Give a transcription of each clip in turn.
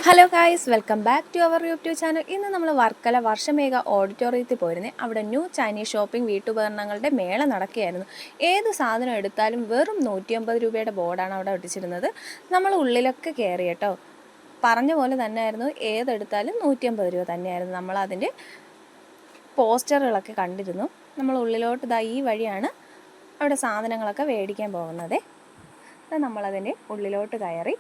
Hello guys, welcome back to our YouTube channel. ഇന്ന് നമ്മൾ വർക്കല വർഷമേഘ ഓഡിറ്റോറിയത്തിൽ പോയിരുന്നേ. അവിടെ ന്യൂ ചൈനീസ് ഷോപ്പിംഗ് വീട്ടുപകരണങ്ങളുടെ മേള നടക്കുകയായിരുന്നു. ഏത് സാധനം എടുത്താലും വെറും 150 രൂപയുടെ ബോർഡാണ് അവിടെ ഒട്ടിച്ചിരുന്നത്. നമ്മൾ ഉള്ളിലൊക്കെ കയറി കേട്ടോ. പറഞ്ഞ പോലെ തന്നെയായിരുന്നു, ഏതെടുത്താലും 150 രൂപ തന്നെയായിരുന്നു. നമ്മളതിൻ്റെ പോസ്റ്ററുകളൊക്കെ കണ്ടിരുന്നു. നമ്മൾ ഉള്ളിലോട്ട് ഈ വഴിയാണ് അവിടെ സാധനങ്ങളൊക്കെ മേടിക്കാൻ പോകുന്നത്. നമ്മളതിൻ്റെ ഉള്ളിലോട്ട് കയറി.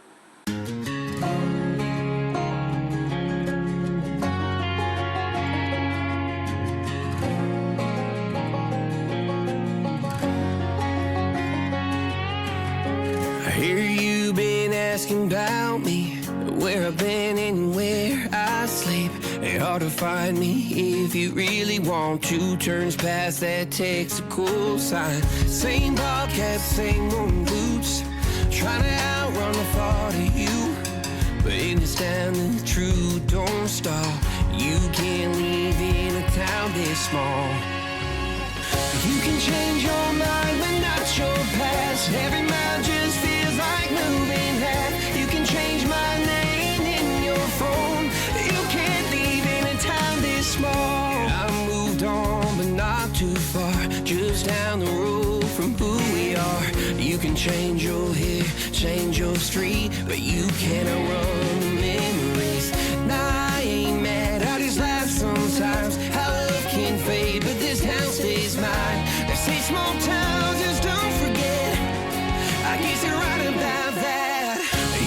I hear you been asking about me, where I've been and where I sleep. It's hard to find me if you really want to. Turns past that takes a cool sign. Same podcast, same moon boots, trying to outrun the thought of you. But in this town the truth don't stop. You can't live in a town this small. You can change your mind but not your past. Every mile just feels like moving half. You can change my name in your phone. You can't leave in a town this small. I moved on but not too far, just down the road from who we are. You can change your hair, change your street, but you can't outrun the memories. Nah, I ain't mad, I just laugh sometimes. How love can fade but this town stays mine. They say small towns just don't forget. I guess you're right about that.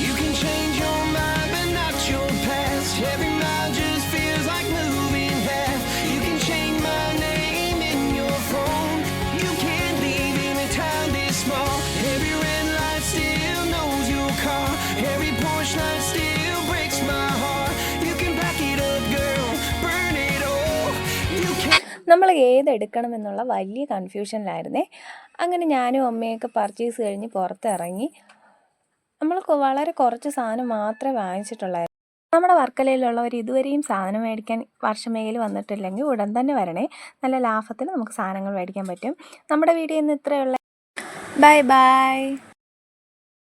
You can change your mind but not your past. Every mile just feels like moving half. You can change my name in your phone. You can't leave in a town this small. Every red light still knows your car. Every Porsche light still breaks my heart. You can back it up, girl, burn it all. You can. നമ്മൾ ഏതെടുക്കണമെന്നുള്ള വലിയ കൺഫ്യൂഷനിലായിരുന്നേ. അങ്ങനെ ഞാനും അമ്മയൊക്കെ purchase കഴിഞ്ഞ് പുറത്തിറങ്ങി. നമ്മൾ വളരെ കുറച്ച് സാധനം മാത്രമേ വാങ്ങിച്ചിട്ടുള്ളായിരുന്നു. നമ്മുടെ വർക്കലയിലുള്ളവർ ഇതുവരെയും സാധനം മേടിക്കാൻ വർഷമേഖല വന്നിട്ടില്ലെങ്കിൽ ഉടൻ തന്നെ വരണേ. നല്ല ലാഭത്തിൽ നമുക്ക് സാധനങ്ങൾ മേടിക്കാൻ പറ്റും. നമ്മുടെ വീഡിയോ ഇന്ന് ഇത്രയുള്ള. Bye bye.